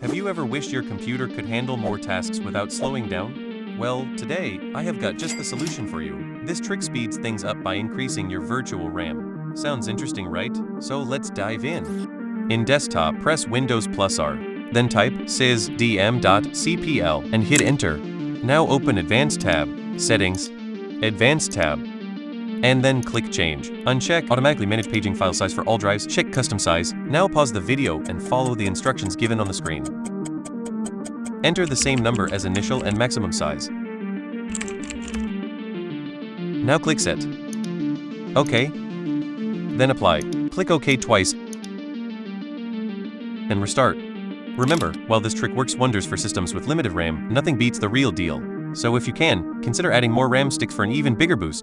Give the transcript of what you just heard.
Have you ever wished your computer could handle more tasks without slowing down? Well, today, I have got just the solution for you. This trick speeds things up by increasing your virtual RAM. Sounds interesting, right? So let's dive in. In desktop, press Windows plus R. Then type /sysdm.cpl and hit enter. Now open Advanced tab, Settings, Advanced tab, and then click Change. Uncheck Automatically Manage Paging File Size for all drives. Check Custom Size. Now pause the video and follow the instructions given on the screen. Enter the same number as initial and maximum size. Now click Set. OK. Then Apply. Click OK twice and restart. Remember, while this trick works wonders for systems with limited RAM, nothing beats the real deal. So if you can, consider adding more RAM sticks for an even bigger boost.